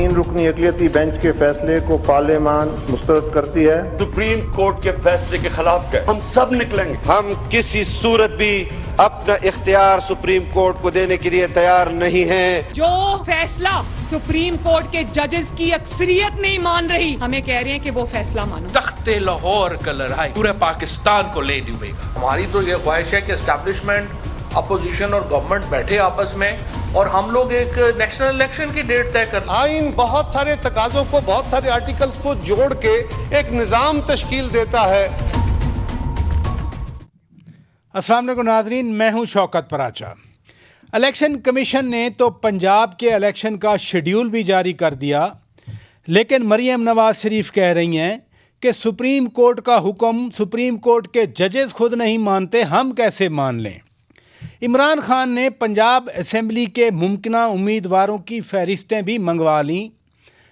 3 رکنی اقلیتی بینچ کے فیصلے کو پارلیمان مسترد کرتی ہے۔ سپریم کورٹ کے فیصلے کے خلاف ہم سب نکلیں گے۔ ہم کسی صورت بھی اپنا اختیار سپریم کورٹ کو دینے کے لیے تیار نہیں ہیں۔ جو فیصلہ سپریم کورٹ کے ججز کی اکثریت نہیں مان رہی، ہمیں کہہ رہے ہیں کہ وہ فیصلہ مانو۔ تخت لاہور کا لڑائی پورے پاکستان کو لے ڈوبے گا۔ ہماری تو یہ خواہش ہے کہ اسٹیبلشمنٹ، اپوزیشن اور گورنمنٹ بیٹھے آپس میں اور ہم لوگ ایک نیشنل الیکشن کی ڈیٹ طے کریں۔ آئین بہت سارے تقاضوں کو، بہت سارے آرٹیکلز کو جوڑ کے ایک نظام تشکیل دیتا ہے۔ السلام علیکم ناظرین، میں ہوں شوکت پراچا۔ الیکشن کمیشن نے تو پنجاب کے الیکشن کا شیڈیول بھی جاری کر دیا، لیکن مریم نواز شریف کہہ رہی ہیں کہ سپریم کورٹ کا حکم سپریم کورٹ کے ججز خود نہیں مانتے، ہم کیسے مان لیں۔ عمران خان نے پنجاب اسمبلی کے ممکنہ امیدواروں کی فہرستیں بھی منگوا لیں،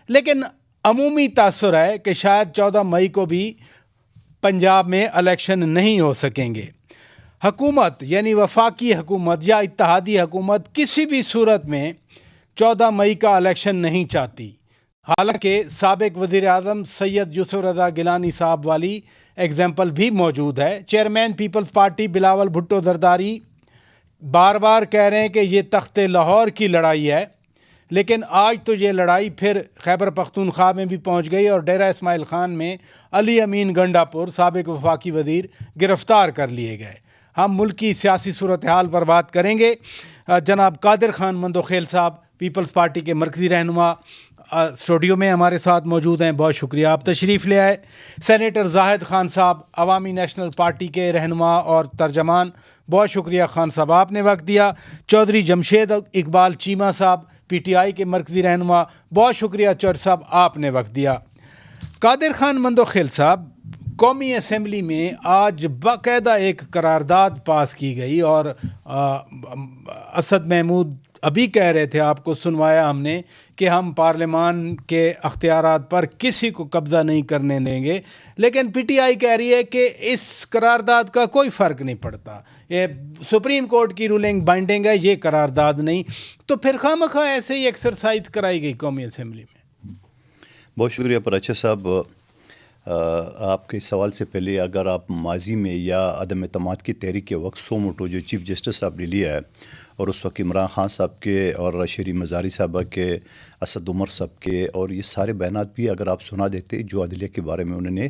لیکن عمومی تاثر ہے کہ شاید 14 مئی کو بھی پنجاب میں الیکشن نہیں ہو سکیں گے۔ حکومت یعنی وفاقی حکومت یا اتحادی حکومت کسی بھی صورت میں 14 مئی کا الیکشن نہیں چاہتی، حالانکہ سابق وزیر اعظم سید یوسف رضا گیلانی صاحب والی ایگزامپل بھی موجود ہے۔ چیئرمین پیپلز پارٹی بلاول بھٹو زرداری بار بار کہہ رہے ہیں کہ یہ تخت لاہور کی لڑائی ہے، لیکن آج تو یہ لڑائی پھر خیبر پختونخوا میں بھی پہنچ گئی اور ڈیرہ اسماعیل خان میں علی امین گنڈا پور سابق وفاقی وزیر گرفتار کر لیے گئے۔ ہم ملک کی سیاسی صورتحال پر بات کریں گے۔ جناب قادر خان مندوخیل صاحب پیپلز پارٹی کے مرکزی رہنما اسٹوڈیو میں ہمارے ساتھ موجود ہیں، بہت شکریہ آپ تشریف لے آئے۔ سینیٹر زاہد خان صاحب عوامی نیشنل پارٹی کے رہنما اور ترجمان، بہت شکریہ خان صاحب آپ نے وقت دیا۔ چودھری جمشید اقبال چیمہ صاحب پی ٹی آئی کے مرکزی رہنما، بہت شکریہ چودھری صاحب آپ نے وقت دیا۔ قادر خان مندوخیل صاحب، قومی اسمبلی میں آج باقاعدہ ایک قرارداد پاس کی گئی اور اسد محمود ابھی کہہ رہے تھے، آپ کو سنوایا ہم نے، کہ ہم پارلیمان کے اختیارات پر کسی کو قبضہ نہیں کرنے دیں گے، لیکن پی ٹی آئی کہہ رہی ہے کہ اس قرارداد کا کوئی فرق نہیں پڑتا، یہ سپریم کورٹ کی رولنگ بائنڈنگ ہے، یہ قرارداد نہیں، تو پھر خواہ ایسے ہی ایکسرسائز کرائی گئی قومی اسمبلی میں۔ بہت شکریہ پراچا صاحب۔ آپ کے سوال سے پہلے اگر آپ ماضی میں یا عدم اعتماد کی تحریک کے وقت سو موٹو جو چیف جسٹس صاحب نے لیا ہے، اور اس وقت عمران خان صاحب کے اور شیریں مزاری صاحبہ کے، اسد عمر صاحب کے، اور یہ سارے بیانات بھی اگر آپ سنا دیتے جو عدلیہ کے بارے میں انہوں نے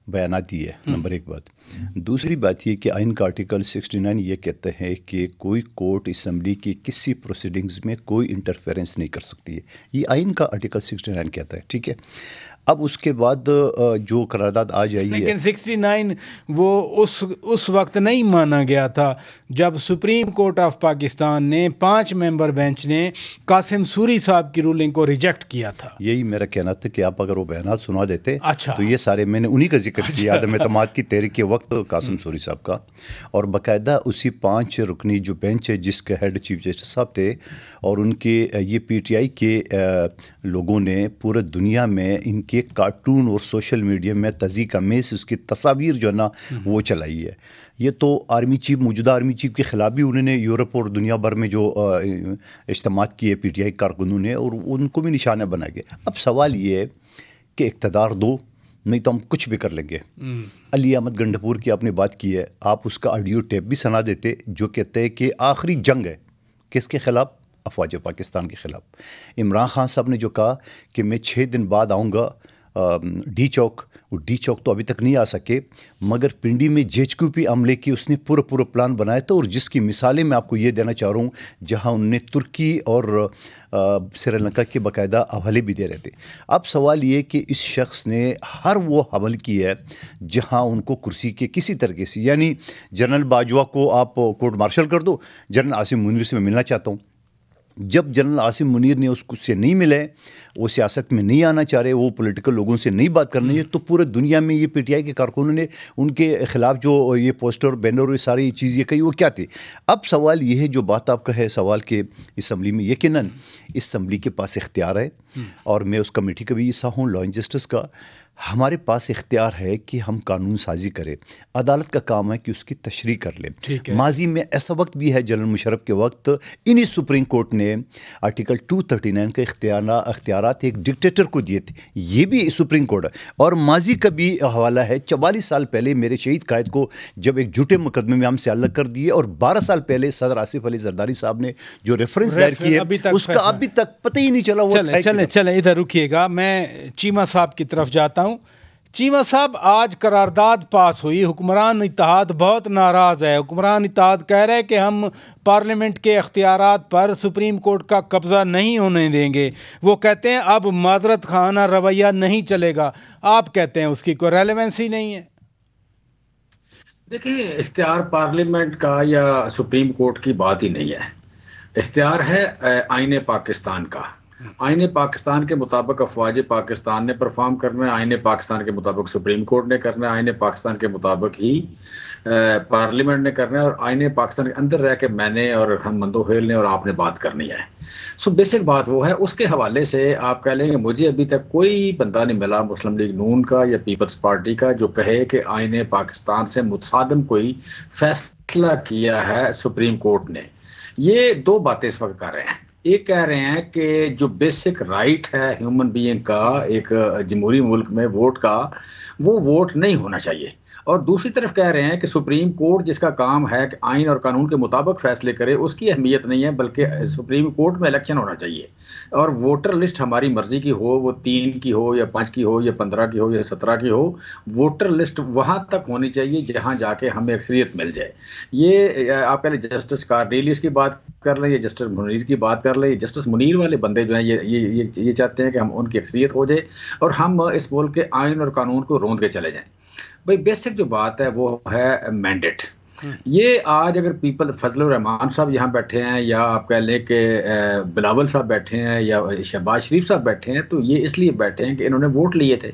بیانات دی ہے، نمبر ایک بات۔ دوسری بات یہ کہ آئین کا آرٹیکل 69 یہ کہتے ہیں کہ کوئی کورٹ اسمبلی کی کسی پروسیڈنگز میں کوئی انٹرفیرنس نہیں کر سکتی ہے، یہ آئین کا آرٹیکل 69 کہتا ہے، ٹھیک ہے۔ اب اس کے بعد جو قرارداد آ جائی ہے، لیکن 69 وہ اس وقت نہیں مانا گیا تھا جب سپریم کورٹ آف پاکستان نے 5 ممبر بینچ نے قاسم سوری صاحب کی رولنگ کو ریجیکٹ کیا تھا۔ یہی میرا کہنا تھا کہ آپ اگر وہ بیانات سنا دیتے تو یہ سارے میں نے انہی کا ذکر کیا عدم اعتماد کی تحریک کے وقت قاسم سوری صاحب کا، اور باقاعدہ اسی 5 رکنی جو بینچ ہے جس کے ہیڈ چیف جسٹس صاحب تھے، اور ان کے یہ پی ٹی آئی کے لوگوں نے پورے دنیا میں ان کے کارٹون اور سوشل میڈیا میں تضحیق امیز اس کی تصاویر جو ہے نا وہ چلائی ہے۔ یہ تو آرمی چیف، موجودہ آرمی چیف کے خلاف بھی انہوں نے یورپ اور دنیا بھر میں جو اجتماعات کیے پی ٹی آئی کارکنوں نے، اور ان کو بھی نشانہ بنایا گیا۔ اب سوال یہ ہے کہ اقتدار دو، نہیں تو ہم کچھ بھی کر لیں گے۔ علی احمد گنڈاپور کی آپ نے بات کی ہے، آپ اس کا آڈیو ٹیپ بھی سنا دیتے جو کہتے ہیں کہ آخری جنگ ہے کس کے خلاف؟ افواج پاکستان کے خلاف۔ عمران خان صاحب نے جو کہا کہ میں 6 دن بعد آؤں گا ڈی چوک، وہ ڈی چوک تو ابھی تک نہیں آ سکے، مگر پنڈی میں جے ایچ کیو پی عملے کی اس نے پورا پلان بنایا تھا، اور جس کی مثالیں میں آپ کو یہ دینا چاہ رہا ہوں جہاں انہوں نے ترکی اور سری لنکا کے باقاعدہ حوالے بھی دے رہے تھے۔ اب سوال یہ کہ اس شخص نے ہر وہ حمل کی ہے جہاں ان کو کرسی کے کسی طریقے سے، یعنی جنرل باجوہ کو آپ کورٹ مارشل کر دو، جنرل عاصم منیر سے میں ملنا چاہتا ہوں، جب جنرل عاصم منیر نے اس سے نہیں ملے، وہ سیاست میں نہیں آنا چاہ رہے، وہ پولیٹیکل لوگوں سے نہیں بات کرنا ہے، تو پورے دنیا میں یہ پی ٹی آئی کے کارکنوں نے ان کے خلاف جو یہ پوسٹر بینر اور ساری چیز یہ کہی وہ کیا تھی۔ اب سوال یہ ہے جو بات آپ کا ہے سوال کہ اسمبلی میں یقیناً اسمبلی کے پاس اختیار ہے، اور میں اس کمیٹی کا بھی حصہ ہوں لا اینڈ جسٹس کا، ہمارے پاس اختیار ہے کہ ہم قانون سازی کریں. عدالت کا کام ہے کہ اس کی تشریح کر لیں. ماضی میں ایسا وقت بھی ہے جنرل مشرف کے وقت انہی سپریم کورٹ نے آرٹیکل 239 کے اختیارات ایک ڈکٹیٹر کو دیے تھے. یہ بھی سپریم کورٹ ہے. اور ماضی کا بھی حوالہ ہے. 44 سال پہلے میرے شہید قائد کو جب ایک جھوٹے مقدمے میں ہم سے الگ کر دیے، اور 12 سال پہلے صدر آصف علی زرداری صاحب نے جو ریفرنس دائر کیے اس کا ابھی تک پتہ ہی نہیں چلا. چلیں ادھر رکیے گا، میں چیمہ صاحب کی طرف جاتا ہوں. چیمہ صاحب، آج قرارداد پاس ہوئی، حکمران اتحاد بہت ناراض ہے. حکمران اتحاد کہہ رہے کہ ہم پارلیمنٹ کے اختیارات پر سپریم کورٹ کا قبضہ نہیں ہونے دیں گے. وہ کہتے ہیں اب معذرت خانہ رویہ نہیں چلے گا. آپ کہتے ہیں اس کی کوئی ریلیونسی نہیں ہے. دیکھیں، اختیار پارلیمنٹ کا یا سپریم کورٹ کی بات ہی نہیں ہے. اختیار ہے آئین پاکستان کا. آئین پاکستان کے مطابق افواج پاکستان نے پرفارم کرنا ہے، آئین پاکستان کے مطابق سپریم کورٹ نے کرنا ہے، آئین پاکستان کے مطابق ہی پارلیمنٹ نے کرنا ہے، اور آئین پاکستان کے اندر رہ کے میں نے اور ہم مندوخیل نے اور آپ نے بات کرنی ہے. سو بیسک بات وہ ہے. اس کے حوالے سے آپ کہہ لیں کہ مجھے ابھی تک کوئی بندہ نہیں ملا مسلم لیگ نون کا یا پیپلز پارٹی کا جو کہے کہ آئین پاکستان سے متصادم کوئی فیصلہ کیا ہے سپریم کورٹ نے. یہ دو باتیں اس وقت کر رہے ہیں. ایک کہہ رہے ہیں کہ جو بیسک رائٹ ہے ہیومن بینگ کا ایک جمہوری ملک میں ووٹ کا، وہ ووٹ نہیں ہونا چاہیے. اور دوسری طرف کہہ رہے ہیں کہ سپریم کورٹ جس کا کام ہے کہ آئین اور قانون کے مطابق فیصلے کرے، اس کی اہمیت نہیں ہے، بلکہ سپریم کورٹ میں الیکشن ہونا چاہیے. اور ووٹر لسٹ ہماری مرضی کی ہو، وہ 3 کی ہو یا 5 کی ہو یا 15 کی ہو یا 17 کی ہو، ووٹر لسٹ وہاں تک ہونی چاہیے جہاں جا کے ہمیں اکثریت مل جائے. یہ آپ پہلے جسٹس کارڈیلیس کی بات کر لیں یا جسٹس منیر کی بات کر لیں. جسٹس منیر والے بندے جو ہیں یہ چاہتے ہیں کہ ہم ان کی اکثریت ہو جائے اور ہم اس ملک کے آئین اور قانون کو روند کے چلے جائیں. بھائی بیسک جو بات ہے وہ ہے مینڈیٹ. یہ آج اگر فضل الرحمان صاحب یہاں بیٹھے ہیں یا آپ کہہ لیں کہ بلاول صاحب بیٹھے ہیں یا شہباز شریف صاحب بیٹھے ہیں، تو یہ اس لیے بیٹھے ہیں کہ انہوں نے ووٹ لیے تھے.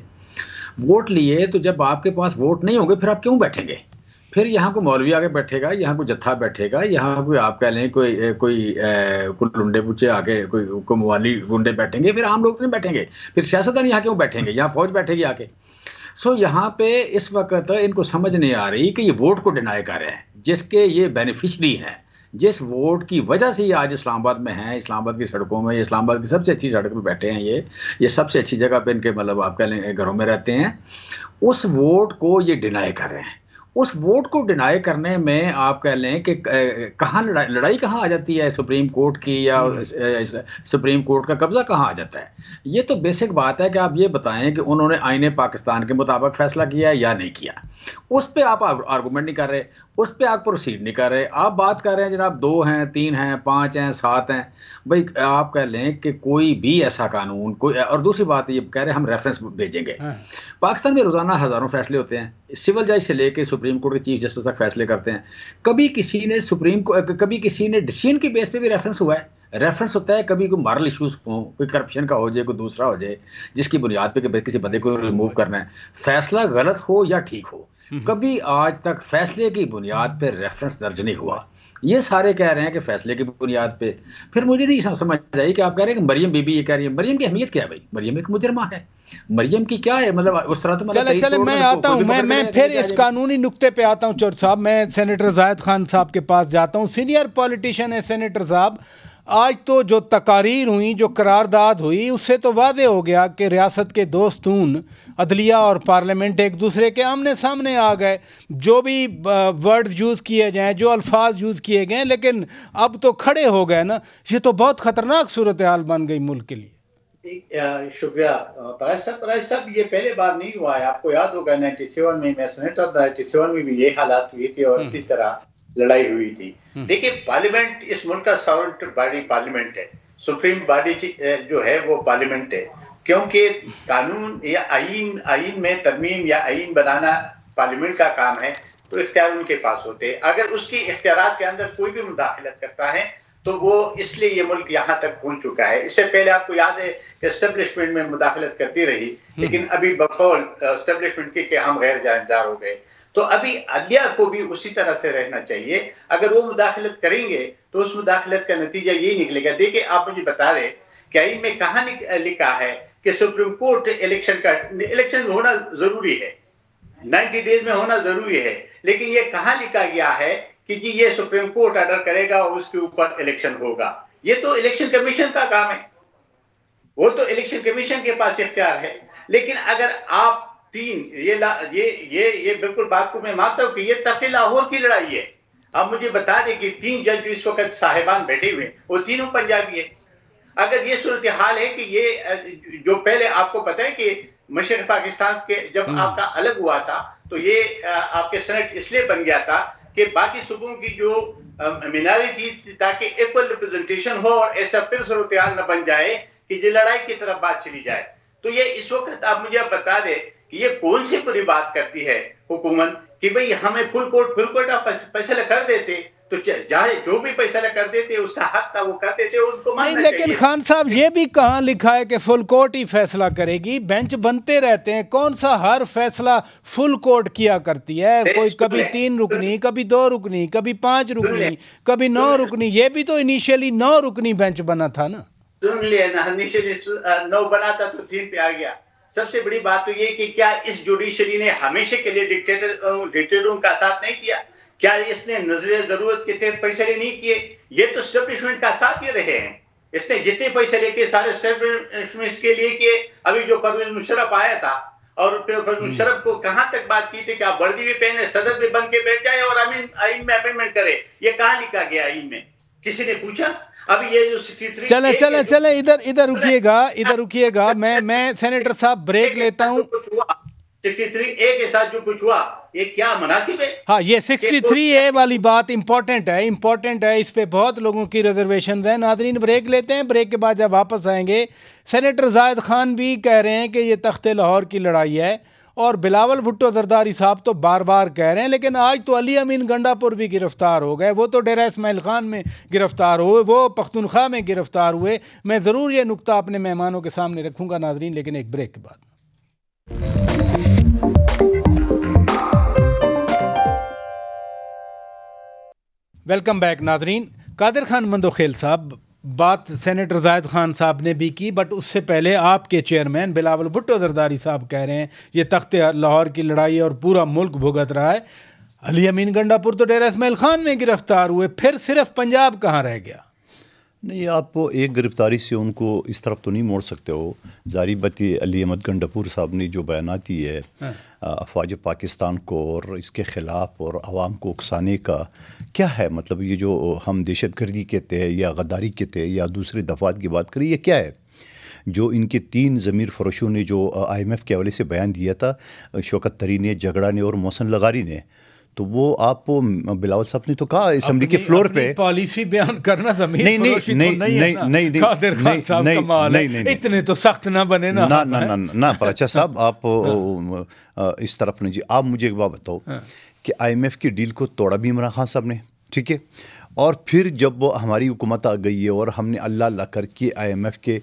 ووٹ لیے تو جب آپ کے پاس ووٹ نہیں ہوں گے پھر آپ کیوں بیٹھیں گے؟ پھر یہاں کوئی مولوی آگے بیٹھے گا، یہاں کوئی جتھا بیٹھے گا، یہاں کوئی آپ کہہ لیں کوئی لنڈے پوچھے آگے کوئی موالی گنڈے بیٹھیں گے، پھر عام لوگ نہیں بیٹھیں گے. پھر سیاستدان یہاں کیوں بیٹھیں گے؟ یہاں فوج بیٹھے گی آ کے. سو یہاں پہ اس وقت ان کو سمجھ نہیں آ رہی کہ یہ ووٹ کو ڈینائی کر رہے ہیں جس کے یہ بینیفیشری ہیں، جس ووٹ کی وجہ سے یہ آج اسلام آباد میں ہیں، اسلام آباد کی سڑکوں میں، اسلام آباد کی سب سے اچھی سڑک پہ بیٹھے ہیں، یہ سب سے اچھی جگہ پہ ان کے مطلب آپ کہہ لیں گھروں میں رہتے ہیں. اس ووٹ کو یہ ڈینائی کر رہے ہیں. اس ووٹ کو ڈینائی کرنے میں آپ کہہ لیں کہ کہاں لڑائی کہاں آ جاتی ہے سپریم کورٹ کی، یا سپریم کورٹ کا قبضہ کہاں آ جاتا ہے؟ یہ تو بیسک بات ہے کہ آپ یہ بتائیں کہ انہوں نے آئین پاکستان کے مطابق فیصلہ کیا ہے یا نہیں کیا. اس پہ آپ آرگومنٹ نہیں کر رہے، اس پہ آپ پروسیڈ نہیں کر رہے. آپ بات کر رہے ہیں جناب 2 ہیں، 3 ہیں، 5 ہیں، 7 ہیں. بھائی آپ کہہ لیں کہ کوئی بھی ایسا قانون اور دوسری بات یہ کہہ رہے ہیں ہم ریفرنس بھیجیں گے. پاکستان میں روزانہ ہزاروں فیصلے ہوتے ہیں، سول جج سے لے کے سپریم کورٹ کے چیف جسٹس تک فیصلے کرتے ہیں. کبھی کسی نے ڈیسیژن کی بیس پہ بھی ریفرنس ہوا ہے. ریفرنس ہوتا ہے کبھی کوئی مارل ایشوز ہوں، کوئی کرپشن کا ہو جائے، کوئی دوسرا ہو جائے جس کی بنیاد پہ کہ کسی بندے کو ریموو کرنا ہے. فیصلہ غلط ہو یا ٹھیک ہو، کبھی آج تک فیصلے کی بنیاد پہ ریفرنس درج نہیں ہوا. یہ سارے کہہ رہے ہیں کہ فیصلے کی بنیاد پہ. پھر مجھے نہیں سمجھ آئی کہ آپ کہہ رہے ہیں کہ مریم بی بی یہ کہہ رہی ہے. مریم کی اہمیت کیا ہے بھائی؟ مریم ایک مجرمہ ہے. مریم کی کیا ہے مطلب اس طرح تو چلے میں آتا ہوں، میں پھر اس قانونی نقطے پہ آتا ہوں. چور صاحب، میں سینیٹر زاہد خان صاحب کے پاس جاتا ہوں. سینئر پولیٹیشین ہے سینیٹر صاحب. آج تو جو تقاریر ہوئیں، جو قرارداد ہوئی، اس سے تو واضح ہو گیا کہ ریاست کے دو ستون عدلیہ اور پارلیمنٹ ایک دوسرے کے آمنے سامنے آ گئے. جو بھی ورڈ یوز کیے جائیں، جو الفاظ یوز کیے گئے، لیکن اب تو کھڑے ہو گئے نا. یہ تو بہت خطرناک صورتحال بن گئی ملک کے لیے. شکریہ پراج صاحب. یہ پہلے بار نہیں ہوا ہے. آپ کو یاد ہوگا 97 میں سینیٹر تھا، 97 میں بھی یہ حالات ہوئی تھی اور اسی طرح لڑائی ہوئی تھی. دیکھیں، پارلیمنٹ اس ملک کا ساورن باڈی پارلیمنٹ ہے. سپریم باڈی جو ہے وہ پارلیمنٹ ہے، کیونکہ قانون یا آئین میں ترمیم یا آئین بنانا پارلیمنٹ کا کام ہے، تو اختیار ان کے پاس ہوتے ہیں. اگر اس کی اختیارات کے اندر کوئی بھی مداخلت کرتا ہے تو وہ اس لیے یہ ملک یہاں تک پہنچ چکا ہے. اس سے پہلے آپ کو یاد ہے کہ اسٹیبلشمنٹ میں مداخلت کرتی رہی، لیکن ابھی بقول اسٹیبلشمنٹ کی کہ ہم غیر جانبدار ہو گئے. تو ابھی عدلیہ کو بھی اسی طرح سے رہنا چاہیے. اگر وہ مداخلت کریں گے تو اس مداخلت کا نتیجہ یہی نکلے گا. دیکھیں، آپ مجھے بتا دیں کہ آئین میں کہاں لکھا ہے کہ سپریم کورٹ الیکشن ہونا ضروری ہے, 90 ڈیز میں ہونا ضروری ہے, لیکن یہ کہاں لکھا گیا ہے کہ جی یہ سپریم کورٹ آرڈر کرے گا اور اس کے اوپر الیکشن ہوگا؟ یہ تو الیکشن کمیشن کا کام ہے, وہ تو الیکشن کمیشن کے پاس اختیار ہے. لیکن اگر آپ یہ بالکل بات کو میں مانتا ہوں کہ یہ تخت لاہور کی لڑائی ہے. آپ مجھے بتا دیں کہ 3 جج اس وقت صاحبان بیٹھے ہوئے, وہ تینوں پنجابی ہیں. اگر یہ صورتحال ہے کہ یہ جو پہلے آپ کو پتہ ہے کہ مشرق پاکستان کے جب آپ کا الگ ہوا تھا تو یہ آپ کے سینٹ اس لیے بن گیا تھا کہ باقی صوبوں کی جو مینارٹی تھی تاکہ ایکول ریپرزنٹیشن ہو اور ایسا پھر صورتحال نہ بن جائے کہ یہ لڑائی کی طرف بات چلی جائے. تو یہ اس وقت آپ مجھے بتا دیں کہ یہ کون سی پوری بات کرتی ہے حکومت کہ بھئی ہمیں فل کورٹ آپ فیصلہ کر دیتے, تو چاہے جو بھی فیصلہ کر دیتے اس کا حق تھا وہ کرتے تھے, ان کو ماننا چاہیے. لیکن خان صاحب یہ بھی کہاں لکھا ہے کہ فل کورٹ ہی فیصلہ کرے گی؟ بینچ بنتے رہتے ہیں, کون سا ہر فیصلہ فل کورٹ کیا کرتی ہے؟ کوئی کبھی 3 رکنی, کبھی 2 رکنی, کبھی 5 رکنی, کبھی 9 رکنی. یہ بھی تو انیشیلی 9 رکنی بینچ بنا تھا نا. سن لیا نا, انیشیلی 9 بنا تھا تو 3 پہ آ گیا. سب سے بڑی بات تو یہ کہ کیا اس جوڈیشری نے ہمیشہ کے لیے ڈکٹیٹروں کا ساتھ نہیں کیا؟ کیا اس نے نظر ضرورت کے تحت فیصلے نہیں کیے؟ یہ تو اسٹیبلشمنٹ کا ساتھ ہی رہے ہیں. اس نے جتنے فیصلے کیے سارے اسٹیبلشمنٹ کے لیے کیے. ابھی جو پرویز مشرف آیا تھا اور پرویز مشرف کو کہاں تک بات کی تھی کہ آپ وردی بھی پہنے, صدر بھی بن کے بیٹھ جائے اور آئین میں امینڈمنٹ کرے. یہ کہاں لکھا گیا آئین میں؟ کسی نے پوچھا؟ ابھی یہ جو 63 چلیں ادھر رکیے گا. میں سینیٹر صاحب بریک لیتا ہوں. 63A کے ساتھ جو کچھ ہوا یہ کیا مناسب ہے؟ ہاں, یہ 63A والی بات امپورٹنٹ ہے, اس پہ بہت لوگوں کی ریزرویشنز ہیں. ناظرین بریک لیتے ہیں, بریک کے بعد جب واپس آئیں گے سینیٹر زاہد خان بھی کہہ رہے ہیں کہ یہ تخت لاہور کی لڑائی ہے, اور بلاول بھٹو زرداری صاحب تو بار بار کہہ رہے ہیں. لیکن آج تو علی امین گنڈا پور بھی گرفتار ہو گئے, وہ تو ڈیرہ اسماعیل خان میں گرفتار ہوئے, وہ پختونخوا میں گرفتار ہوئے. میں ضرور یہ نقطہ اپنے مہمانوں کے سامنے رکھوں گا ناظرین, لیکن ایک بریک کے بعد. ویلکم بیک ناظرین. قادر خان مندوخیل صاحب, بات سینیٹر زاہد خان صاحب نے بھی کی, بٹ اس سے پہلے آپ کے چیئرمین بلاول بھٹو زرداری صاحب کہہ رہے ہیں یہ تخت لاہور کی لڑائی اور پورا ملک بھگت رہا ہے. علی امین گنڈا پور تو ڈیرہ اسماعیل خان میں گرفتار ہوئے, پھر صرف پنجاب کہاں رہ گیا؟ نہیں, آپ ایک گرفتاری سے ان کو اس طرف تو نہیں موڑ سکتے ہو. ظاہری بات علی احمد گنڈا پور صاحب نے جو بیانات دی ہے افواج پاکستان کو اور اس کے خلاف اور عوام کو اکسانے کا, کیا ہے مطلب؟ یہ جو ہم دہشت گردی کہتے ہیں یا غداری کہتے ہیں یا دوسرے دفعات کی بات کریں, یہ کیا ہے؟ جو ان کے 3 ضمیر فروشوں نے جو IMF کے حوالے سے بیان دیا تھا, شوکت طری نے, جگڑا نے اور محسن لغاری نے, تو وہ آپ بلاول صاحب نے تو کہا اسمبلی کے فلور پہ پالیسی بیان کرنا ضمیر فروشی تو نہیں ہے. قادر خان صاحب کمال ہے, اتنے تو سخت نہ بنے نا. نہ پراچا صاحب, آپ اس طرف نہیں. جی آپ مجھے ایک بات بتاؤ کہ IMF کی ڈیل کو توڑا بھی عمران خان صاحب نے, ٹھیک ہے, اور پھر جب ہماری حکومت آ گئی ہے اور ہم نے اللہ کر کے IMF کے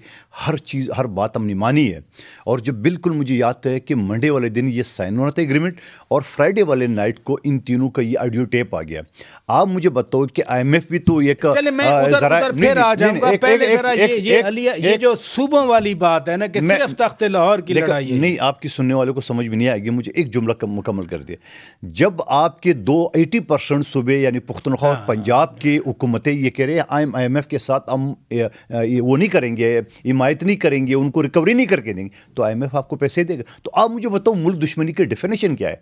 ہر چیز ہر بات ہم نے مانی ہے, اور جب بالکل مجھے یاد ہے کہ منڈے والے دن یہ سائن ہونا تھا ایگریمنٹ, اور فرائیڈے والے نائٹ کو ان تینوں کا یہ آڈیو ٹیپ آ گیا. آپ مجھے بتاؤ کہ IMF بھی تو ایک پھر آ جاؤں گا, پہلے ذرا یہ جو صوبوں والی بات ہے نا کہ صرف تخت لاہور کی لڑائی ہے, نہیں, آپ کی سننے والوں کو سمجھ میں نہیں آئے گی. مجھے ایک جملہ مکمل کر دیا. جب آپ کے 80% صوبے یعنی پختونخوا اور پنجاب کی حکومتیں یہ کہہ رہے ہیں IMF کے ساتھ ہم وہ نہیں کریں گے, حمایت نہیں کریں گے, ان کو ریکوری نہیں کر کے دیں گے, تو IMF آپ کو پیسے دے گا. تو آپ مجھے بتاؤ ملک دشمنی کی ڈیفینیشن کیا ہے؟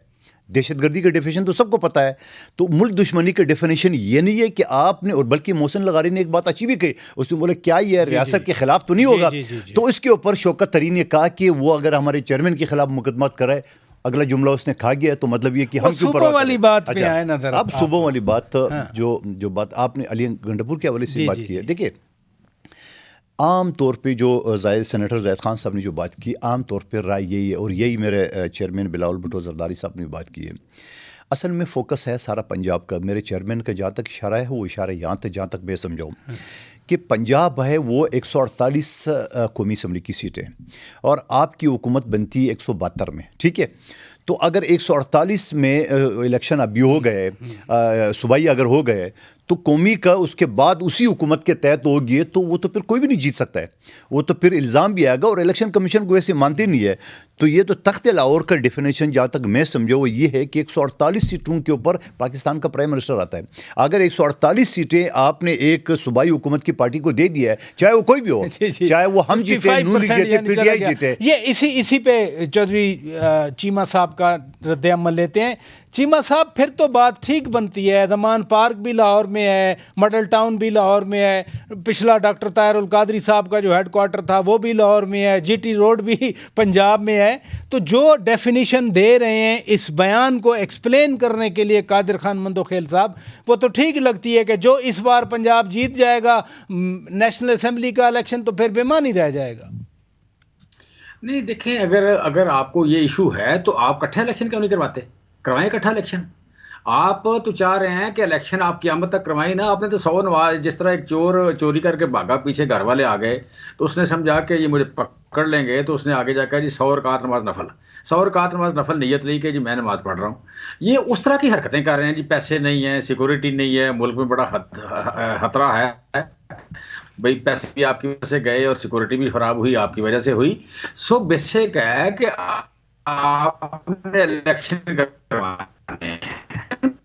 دہشت گردی کا ڈیفینیشن تو سب کو پتہ ہے. تو ملک دشمنی کا ڈیفینیشن یہ نہیں ہے کہ آپ نے, اور بلکہ محسن لغاری نے ایک بات اچھی بھی کہی, اس نے بولے کیا یہ ریاست کے خلاف تو نہیں ہوگا؟ تو اس کے اوپر شوکت طری نے کہا کہ وہ اگر ہمارے چیئرمین کے خلاف مقدمات کرائے, اگلا جملہ اس نے کھا گیا, تو مطلب یہ کہ ہم صوبوں والی بات پہ آئے نا. اب صوبوں والی بات جو بات آپ نے علی گنڈا پور کے حوالے سے بات کی ہے, دیکھیے عام طور پہ جو سینیٹر زاہد خان صاحب نے جو بات کی, عام طور پہ رائے یہی ہے, اور یہی میرے چیئرمین بلاول بھٹو زرداری صاحب نے بات کی ہے. اصل میں فوکس ہے سارا پنجاب کا. میرے چیئرمین کا جہاں تک اشارہ ہے وہ اشارہ یہاں تک جہاں تک میں سمجھاؤں کہ پنجاب ہے وہ 148 قومی اسمبلی کی سیٹیں, اور آپ کی حکومت بنتی ہے 172 میں, ٹھیک ہے. تو اگر 148 میں الیکشن ابھی ہو گئے, صوبائی اگر ہو گئے, تو قومی کا اس کے بعد اسی حکومت کے تحت ہوگی تو وہ تو پھر کوئی بھی نہیں جیت سکتا ہے, وہ تو پھر الزام بھی آئے گا. اور الیکشن کمیشن کو ویسے مانتی نہیں ہے. تو یہ تو تخت لاہور کا ڈیفینیشن جہاں تک میں سمجھا وہ یہ ہے کہ 148 سیٹوں کے اوپر پاکستان کا پرائم منسٹر آتا ہے. اگر 148 سیٹیں آپ نے ایک صوبائی حکومت کی پارٹی کو دے دیا ہے, چاہے وہ کوئی بھی ہو, چاہے وہ ہم جیتے, نون لیگ جیتے, پی ٹی آئی جیتے. یہ اسی پہ چودھری چیمہ صاحب کا رد عمل لیتے ہیں. چیمہ صاحب پھر تو بات ٹھیک بنتی ہے, زمان پارک بھی لاہور میں ہے, ماڈل ٹاؤن بھی لاہور میں ہے, پچھلا ڈاکٹر طاہر القادری صاحب کا جو ہیڈ کوارٹر تھا وہ بھی لاہور میں ہے, جی ٹی روڈ بھی پنجاب میں ہے. تو جو ڈیفینیشن دے رہے ہیں اس بیان کو ایکسپلین کرنے کے لیے قادر خان مندوخیل صاحب, وہ تو ٹھیک لگتی ہے کہ جو اس بار پنجاب جیت جائے گا نیشنل اسمبلی کا الیکشن تو پھر بے معنی رہ جائے گا. نہیں دیکھیں, اگر آپ کو یہ ایشو ہے تو آپ اکٹھا الیکشن کیوں نہیں کرواتے؟ کروائیں اکٹھا الیکشن. آپ تو چاہ رہے ہیں کہ الیکشن آپ قیامت تک کروائیں نا. آپ نے تو 100 نواز, جس طرح ایک چور چوری کر کے بھاگا, پیچھے گھر والے آ گئے تو اس نے سمجھا کہ یہ مجھے پکڑ لیں گے, تو اس نے آگے جا کر جی 100 رکعت نماز نفل, 100 رکعت نماز نفل نیت لی کہ جی میں نماز پڑھ رہا ہوں. یہ اس طرح کی حرکتیں کر رہے ہیں. جی پیسے نہیں ہیں, سیکورٹی نہیں ہے, ملک میں بڑا خطرہ ہے. بھائی پیسے بھی آپ کی وجہ سے گئے اور سیکورٹی بھی خراب ہوئی, آپ کی وجہ سے ہوئی. سو بیسک ہے کہ آپ نے الیکشن کروانے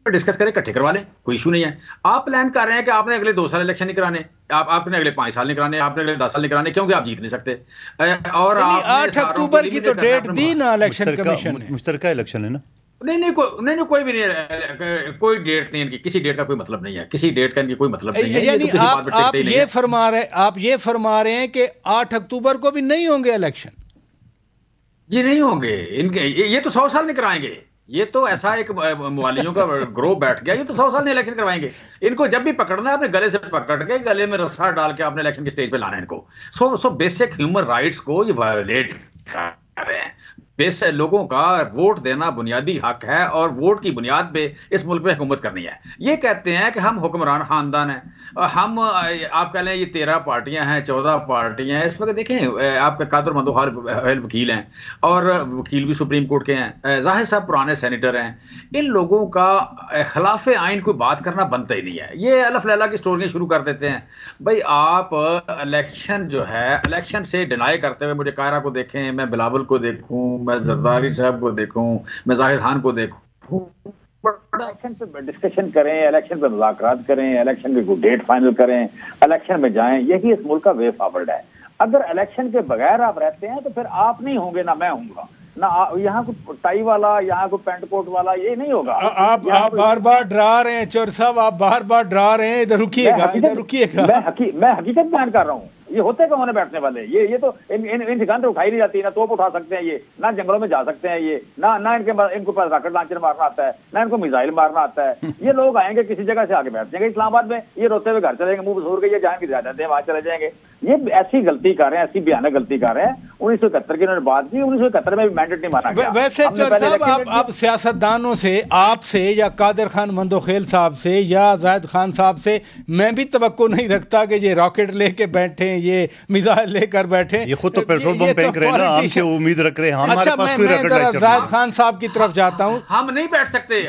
ڈسکس کریں, اکٹھے کروا لیں, کوئی ایشو نہیں ہے. آپ پلان کر رہے ہیں کہ آپ نے اگلے 2 سال الیکشن نہیں کرانے, آپ نے اگلے 5 سال نہیں کرانے, آپ نے اگلے 10 سال نہیں کرانے, کیونکہ آپ جیت نہیں سکتے. اور 8 اکتوبر کی تو ڈیٹ دی نا الیکشن کمیشن نے, مشترکہ الیکشن ہے نا. نہیں کوئی بھی نہیں, کوئی ڈیٹ نہیں, ان کی کسی ڈیٹ کا کوئی مطلب نہیں ہے, کسی ڈیٹ کا ان کی کوئی مطلب نہیں ہے. یعنی آپ یہ فرما رہے ہیں کہ 8 اکتوبر کو بھی نہیں ہوں گے الیکشن؟ جی نہیں ہوں گے. ان کے یہ تو 100 سال نہیں کرائیں گے. یہ تو ایسا ایک موالیوں کا گروہ بیٹھ گیا, یہ تو 100 سال نہیں الیکشن کروائیں گے. ان کو جب بھی پکڑنا ہے اپنے گلے سے پکڑ کے گلے میں رسا ڈال کے اپنے الیکشن کی سٹیج پہ لانا ہے ان کو. سو بیسک ہیومن رائٹس کو یہ وائلیٹ کر رہے ہیں. لوگوں کا ووٹ دینا بنیادی حق ہے, اور ووٹ کی بنیاد پہ اس ملک پہ حکومت کرنی ہے. یہ کہتے ہیں کہ ہم حکمران خاندان ہیں, ہم آپ کہہ لیں یہ 13 پارٹیاں ہیں, 14 پارٹیاں ہیں. اس وقت دیکھیں آپ کے قادر مندوخیل وکیل ہیں, اور وکیل بھی سپریم کورٹ کے ہیں, زاہد صاحب پرانے سینیٹر ہیں. ان لوگوں کا خلاف آئین کوئی بات کرنا بنتا ہی نہیں ہے. یہ الف لیلا کی سٹوریاں شروع کر دیتے ہیں. بھائی آپ الیکشن جو ہے, الیکشن سے ڈینائی کرتے ہوئے مجھے قاہرہ کو دیکھیں, میں بلاول کو دیکھوں, میں زرداری صاحب کو دیکھوں, میں زاہد خان کو دیکھوں. الیکشن پہ ڈسکشن کریں, الیکشن پہ مذاکرات کریں, الیکشن کی کوئی ڈیٹ فائنل کریں, الیکشن میں جائیں. یہی اس ملک کا وے فارورڈ ہے. اگر الیکشن کے بغیر آپ رہتے ہیں تو پھر آپ نہیں ہوں گے, نہ میں ہوں گا, نہ یہاں کوئی ٹائی والا, یہاں کوئی پینٹ کوٹ والا, یہ نہیں ہوگا. آپ بار بار ڈرا رہے ہیں چور صاحب, آپ بار بار ڈرا رہے ہیں. ادھر رکیے گا. میں حقیقت بیان کر رہا ہوں. یہ ہوتے کہاں ہونے بیٹھنے والے, یہ تو ان کی گند اٹھائی نہیں جاتی, نہ توپ اٹھا سکتے ہیں یہ, نہ جنگلوں میں جا سکتے ہیں یہ, نہ ان کو پاس راکٹ لانچر مارنا آتا ہے, نہ ان کو میزائل مارنا آتا ہے. یہ لوگ آئیں گے کسی جگہ سے آگے بیٹھ جائیں گے اسلام آباد میں, یہ روتے ہوئے گھر چلیں گے, منہ بسور کے یہ جائیں گے زیادہ وہاں چلے جائیں گے. یہ ایسی غلطی کر رہے ہیں, ایسی بھیانک غلطی کر رہے ہیں. 1971 کی انہوں نے بات کی, 1971 میں بھی مینڈیٹ نہیں مانا گیا. ویسے چور صاحب آپ سیاستدانوں سے, آپ سے یا قادر خان مندوخیل صاحب سے یا زاہد خان صاحب سے میں بھی توقع نہیں رکھتا کہ یہ راکٹ لے کے بیٹھیں, یہ میزائل لے کر بیٹھے. یہ خود تو پیٹرول پمپ پھینک رہے ہیں نا, ہم سے امید رکھ رہے ہیں. ہمارے پاس کوئی راکٹ لانچر نہیں. زاہد خان صاحب کی طرف جاتا ہوں. ہم نہیں بیٹھ سکتے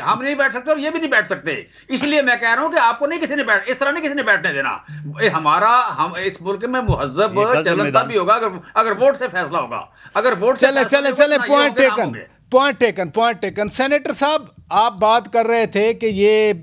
اور یہ بھی نہیں بیٹھ سکتے. اس لیے میں کہہ رہا ہوں کہ آپ کو نہیں کسی نے اس طرح نہیں کسی نے بیٹھنے دینا. ہم اس ملک میں مہذب چلن تب بھی ہوگا اگر ووٹ سے فیصلہ ہوگا. اگر ووٹ سے چلے پوائنٹ ٹیکن. سینیٹر صاحب آپ بات کر رہے تھے کہ یہ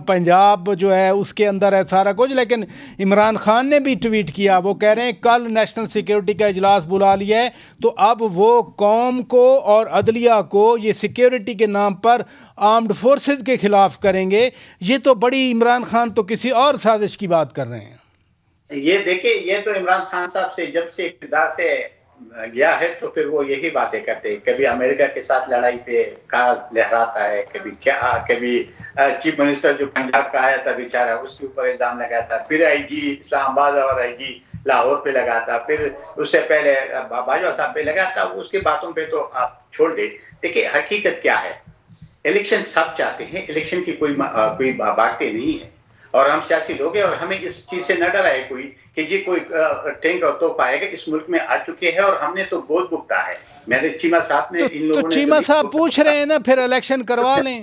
پنجاب جو ہے اس کے اندر ہے سارا کچھ, لیکن عمران خان نے بھی ٹویٹ کیا, وہ کہہ رہے ہیں کل نیشنل سیکیورٹی کا اجلاس بلا لیا ہے, تو اب وہ قوم کو اور عدلیہ کو یہ سیکیورٹی کے نام پر آرمڈ فورسز کے خلاف کریں گے. یہ تو بڑی, عمران خان تو کسی اور سازش کی بات کر رہے ہیں. یہ دیکھیں, یہ تو عمران خان صاحب سے جب سے اقتدار سے گیا ہے تو پھر وہ یہی باتیں کرتے ہیں. کبھی امریکہ کے ساتھ لڑائی پہ کاغذ لہراتا ہے, کبھی چیف منسٹر جو پنجاب کا آیا تھا بیچارہ, اس کے اوپر الزام لگاتا, پھر آئی جی اسلام آباد اور آئی جی لاہور پہ لگاتا, پھر اس سے پہلے باجوہ صاحب پہ لگاتا. اس کی باتوں پہ تو آپ چھوڑ دیں. دیکھیں حقیقت کیا ہے, الیکشن سب چاہتے ہیں, الیکشن کی کوئی باتیں نہیں ہے, اور ہم سیاسی لوگ ہیں, اور ہمیں اس چیز سے نہ ڈرائے کوئی کہ جی کوئی ٹینک اور توپ آئے گا. اس ملک میں آ چکے ہیں اور ہم نے تو گود بکتا ہے. میرے چیمہ صاحب نے ان لوگوں نے, تو چیمہ صاحب پوچھ رہے ہیں نا پھر الیکشن کروا لیں.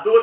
2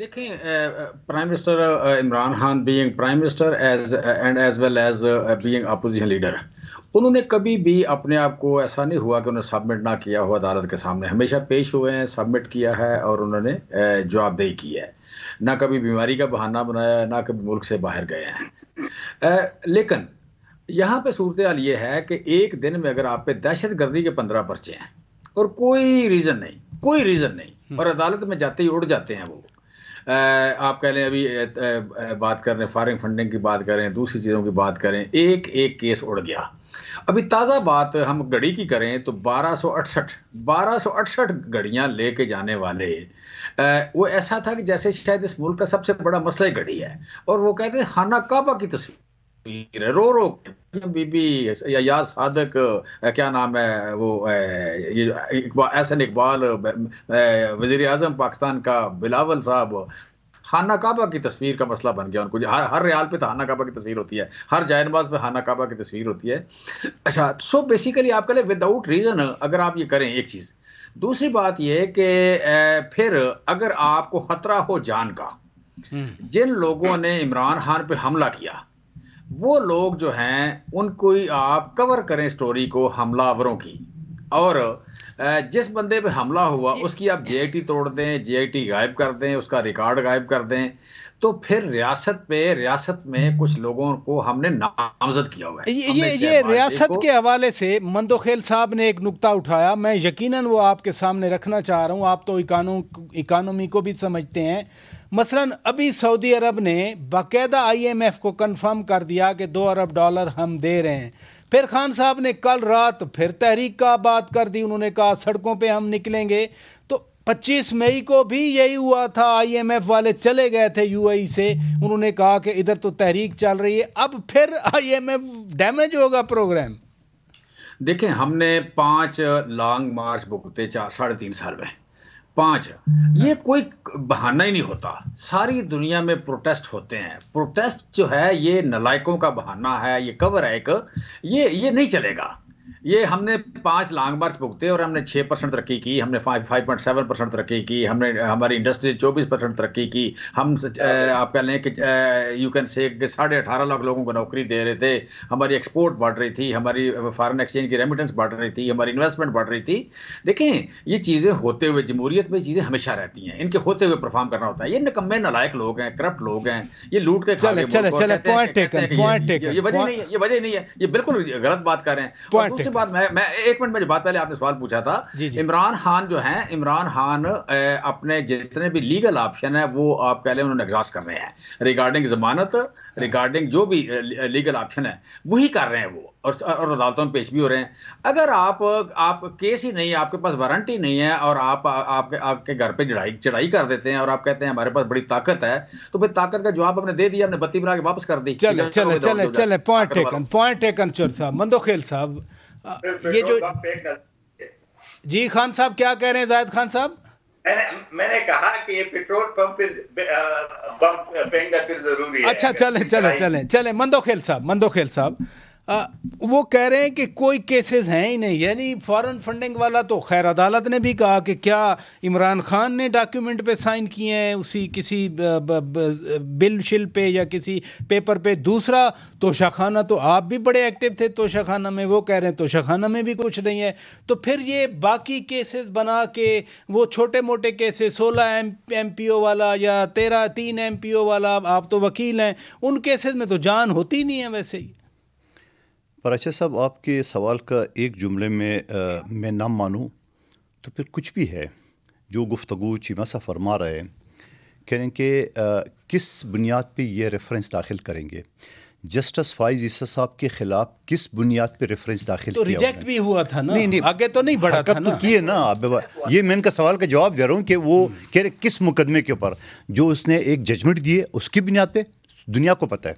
دیکھیں prime minister Imran Khan being prime minister as well as being opposition leader, انہوں نے کبھی بھی اپنے آپ کو ایسا نہیں ہوا کہ انہوں نے سبمٹ نہ کیا ہوا عدالت کے سامنے، ہمیشہ پیش ہوئے ہیں، سبمٹ کیا ہے اور انہوں نے جواب دہی کی ہے، نہ کبھی بیماری کا بہانہ بنایا، نہ کبھی ملک سے باہر گئے ہیں۔ لیکن یہاں پہ صورتحال یہ ہے کہ ایک دن میں اگر آپ پہ دہشت گردی کے 15 پرچے ہیں اور کوئی ریزن نہیں اور عدالت میں جاتے ہی اڑ جاتے ہیں، وہ آپ کہہ لیں ابھی بات کر رہے ہیں فارن فنڈنگ کی بات کریں، دوسری چیزوں کی بات کریں، ایک کیس اڑ گیا۔ ابھی تازہ بات ہم گھڑی کی کریں تو 1268 گھڑیاں لے کے جانے والے، وہ ایسا تھا کہ جیسے شاید اس ملک کا سب سے بڑا مسئلہ گھڑی ہے، اور وہ کہتے ہیں خانہ کعبہ کی تصویر ہے، رو بی بی یا صادق کیا نام ہے وہ احسن اقبال، وزیر اعظم پاکستان کا بلاول صاحب، خانہ کعبہ کی تصویر کا مسئلہ بن گیا ان کو، ہر ریال پہ خانہ کعبہ کی تصویر ہوتی ہے، ہر جائے نماز پہ خانہ کعبہ کی تصویر ہوتی ہے۔ اچھا، سو بیسیکلی آپ کہہ لیں ود آؤٹ ریزن اگر آپ یہ کریں ایک چیز، دوسری بات یہ کہ پھر اگر آپ کو خطرہ ہو جان کا، جن لوگوں نے عمران خان پہ حملہ کیا وہ لوگ جو ہیں ان کو آپ کور کریں سٹوری کو حملہ آوروں کی، اور جس بندے پہ حملہ ہوا اس کی آپ جے آئی ٹی توڑ دیں، جے آئی ٹی غائب کر دیں، اس کا ریکارڈ غائب کر دیں، تو پھر ریاست میں کچھ لوگوں کو ہم نے نامزد کیا ہوا ہے۔ یہ ریاست کے حوالے سے مندوخیل صاحب نے ایک نکتہ اٹھایا، میں یقیناً وہ آپ کے سامنے رکھنا چاہ رہا ہوں، آپ تو اکانومی کو بھی سمجھتے ہیں۔ مثلاً ابھی سعودی عرب نے باقاعدہ IMF کو کنفرم کر دیا کہ $2 ارب ہم دے رہے ہیں، پھر خان صاحب نے کل رات پھر تحریک کا بات کر دی، انہوں نے کہا سڑکوں پہ ہم نکلیں گے، تو 25 مئی کو بھی یہی ہوا تھا، IMF والے چلے گئے تھے UAE سے، انہوں نے کہا کہ ادھر تو تحریک چل رہی ہے، اب پھر IMF ڈیمیج ہوگا پروگرام۔ دیکھیں ہم نے 5 لانگ مارچ بکتے 3.5 سال میں، 5 یہ کوئی بہانہ ہی نہیں ہوتا، ساری دنیا میں پروٹیسٹ ہوتے ہیں، پروٹیسٹ جو ہے یہ نلائکوں کا بہانہ ہے، یہ کور ہے ایک، یہ نہیں چلے گا۔ یہ ہم نے 5 لانگ مارچ بھگتے اور ہم نے 6% ترقی کی، ہم نے 5.7% ترقی کی، ہم نے ہماری انڈسٹری 24% ترقی کی، ہم آپ کہہ لیں کہ یو کین سے 18.5 لاکھ لوگوں کو نوکری دے رہے تھے، ہماری ایکسپورٹ بڑھ رہی تھی، ہماری فارن ایکسچینج کی ریمیٹنس بڑھ رہی تھی، ہماری انویسٹمنٹ بڑھ رہی تھی۔ دیکھیں یہ چیزیں ہوتے ہوئے، جمہوریت میں چیزیں ہمشہ رہتی ہیں، ان کے ہوتے ہوئے پرفارم کرنا ہوتا ہے۔ یہ نکمے نالائق لوگ ہیں، کرپٹ لوگ ہیں، یہ لوٹ کے چلے یہ وجہ نہیں ہے، یہ بالکل غلط بات کر رہے ہیں۔ دوسری بات میں ایک منٹ میں جو بات پہلے آپ نے سوال پوچھا تھا، عمران خان جو ہیں، عمران خان اپنے جتنے بھی لیگل آپشن ہیں وہ آپ کہہ لیں انہوں نے ایگزاسٹ کر رہے ہیں، ریگارڈنگ ضمانت، ریگارڈنگ جو بھی لیگل آپشن ہے وہی کر رہے ہیں وہ، اور عدالتوں میں پیش بھی ہو رہے ہیں۔ اگر آپ کیس ہی نہیں ہے، آپ کے پاس وارنٹی نہیں ہے، اور آپ کے گھر پہ چڑھائی کر دیتے ہیں اور آپ کہتے ہیں ہمارے پاس بڑی طاقت ہے، تو پھر طاقت کا جواب ہم نے دے دیا، ہم نے بتی بنا کے واپس کر دی۔ چلے پوائنٹ ٹیکن چور صاحب، مندوخیل صاحب، یہ جو جی خان صاحب کیا کہہ رہے ہیں؟ زاہد خان صاحب، میں نے کہا کہ یہ پیٹرول پمپ پھر ضروری ہے۔ اچھا چلیں مندوخیل صاحب وہ کہہ رہے ہیں کہ کوئی کیسز ہیں ہی نہیں، یعنی فارن فنڈنگ والا تو خیر عدالت نے بھی کہا کہ کیا عمران خان نے ڈاکیومنٹ پہ سائن کیے ہیں اسی کسی بل شل پہ یا کسی پیپر پہ؟ دوسرا توشہ خانہ، تو آپ بھی بڑے ایکٹیو تھے توشہ خانہ میں، وہ کہہ رہے ہیں توشہ خانہ میں بھی کچھ نہیں ہے، تو پھر یہ باقی کیسز بنا کے وہ چھوٹے موٹے کیسز 16 MPO والا یا 3 MPO والا، آپ تو وکیل ہیں، ان کیسز میں تو جان ہوتی نہیں ہے ویسے ہی۔ پراچا صاحب، آپ کے سوال کا ایک جملے میں میں نہ مانوں تو پھر کچھ بھی ہے جو گفتگو چیمہ صاحب فرما رہے ہیں، کہہ رہے ہیں کہ کس بنیاد پہ یہ ریفرنس داخل کریں گے، جسٹس فائز عیسیٰ صاحب کے خلاف کس بنیاد پہ ریفرنس داخل کیا؟ تو ریجیکٹ بھی ہوا تھا نا، آگے تو نہیں بڑھا تھا نا، تو کیے نا۔ یہ میں ان کا سوال کا جواب دے رہا ہوں کہ وہ کہہ رہے کس مقدمے کے اوپر، جو اس نے ایک ججمنٹ دی ہے اس کی بنیاد پہ دنیا کو پتہ ہے،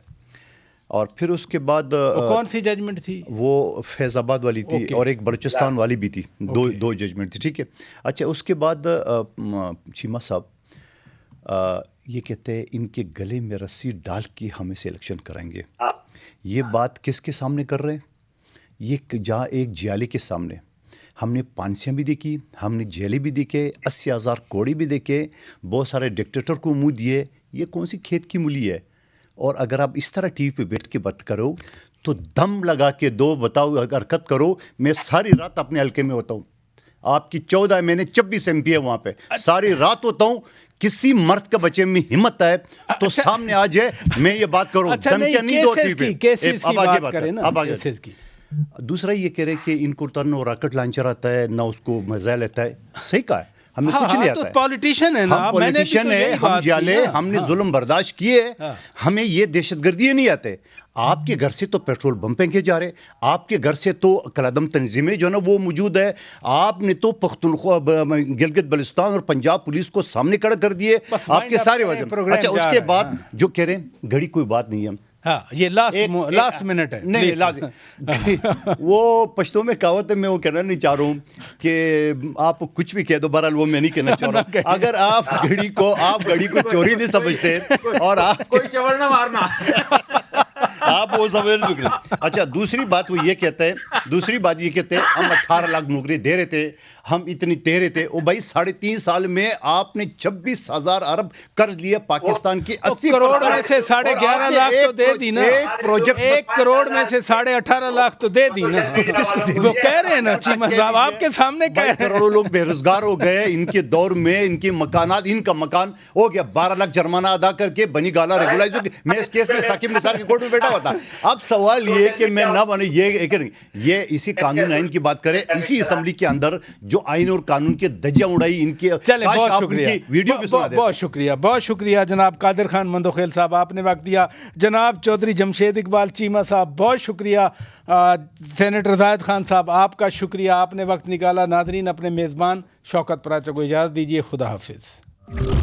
اور پھر اس کے بعد کون سی ججمنٹ تھی؟ وہ فیض آباد والی تھی اور ایک بلوچستان والی بھی تھی، دو ججمنٹ تھی، ٹھیک ہے۔ اچھا، اس کے بعد چیمہ صاحب یہ کہتے ہیں ان کے گلے میں رسی ڈال کے ہمیں سے الیکشن کریں گے۔ یہ بات کس کے سامنے کر رہے ہیں؟ یہ جہاں ایک جیالی کے سامنے، ہم نے پانسیاں بھی دیکھی, ہم نے جیلیں بھی دیکھے, 80,000 کوڑے بھی دیکھے, بہت سارے ڈکٹیٹر کو منہ دیے. یہ کون سی کھیت کی مولی ہے؟ اور اگر آپ اس طرح ٹی وی پہ بیٹھ کے بات کرو تو دم لگا کے دو بتاؤ حرکت کرو. میں ساری رات اپنے حلقے میں ہوتا ہوں, آپ کی 14 میں نے 26 MP ہے وہاں پہ, ساری رات ہوتا ہوں. کسی مرد کا بچے میں ہمت ہے تو سامنے آ جائے, میں یہ بات کروں. دوسرا یہ کہہ رہے کہ ان کو نہ راکٹ لانچر آتا ہے نہ اس کو میزائل آتا ہے. صحیح کہا ہے, ہمیں کچھ نہیں آتا ہے. پولیٹیشین ہے نا, ہم پولیٹیشین ہے, ہم جالے, ہم نے ظلم برداشت کیے, ہمیں یہ دہشت گردی نہیں آتے. آپ کے گھر سے تو پیٹرول بم پھینکے جا رہے, آپ کے گھر سے تو کلادم تنظیمیں جو ہے نا وہ موجود ہے. آپ نے تو پختونخوا, گلگت بلتستان اور پنجاب پولیس کو سامنے کھڑا کر دیے, آپ کے سارے وجہ. اچھا اس کے بعد جو کہہ رہے ہیں گھڑی کوئی بات نہیں ہے, ہاں یہ لاسٹ منٹ ہے. نہیں لازم وہ پشتوں میں کہاوت ہے, میں وہ کہنا نہیں چاہ رہا ہوں کہ آپ کچھ بھی کہہ دو, بہرحال وہ میں نہیں کہنا چاہ رہا ہوں. اگر آپ گھڑی کو چوری نہیں سمجھتے اور آپ کوئی چوڑ نہ مارنا, آپ وہ سمجھ نکلے. اچھا دوسری بات وہ یہ کہتا ہے, ہم 18 لاکھ نوکری دے رہے تھے, ہم اتنی دے رہے تھے. او بھائی 3.5 سال میں آپ نے 26,000 ارب قرض لیے پاکستان کی. 80 کروڑ میں سے 11.5 لاکھ تو دے دی نا, 1 کروڑ میں سے 18.5 لاکھ تو دے دی نا. وہ کہہ رہے ہیں نا چیمہ صاحب آپ کے سامنے کہہ رہے ہیں کروڑوں لوگ بے روزگار ہو گئے. ان کے دور میں ان کے مکانات, ان کا مکان ہو گیا 12 لاکھ جرمانہ ادا کر کے بنی گالا ریگولائز ہو گیا. میں اس کیس میں ثاقب نثار کی کورٹ میں بیٹھا ہوا تھا. اب سوال یہ کہ میں نہ بنے یہ اسی قانون آئین کی بات کرے, اسی اسمبلی کے اندر جو آئین اور قانون کے دھجیاں اڑائی ان کے. چلے بہت شکریہ, ویڈیو بھی سنا دیں. بہت شکریہ جناب قادر خان مندوخیل صاحب, آپ نے وقت دیا. جناب چودھری جمشید اقبال چیمہ صاحب بہت شکریہ. سینیٹر زاہد خان صاحب آپ کا شکریہ, آپ نے وقت نکالا. ناظرین اپنے میزبان شوکت پراچا کو اجازت دیجیے, خدا حافظ.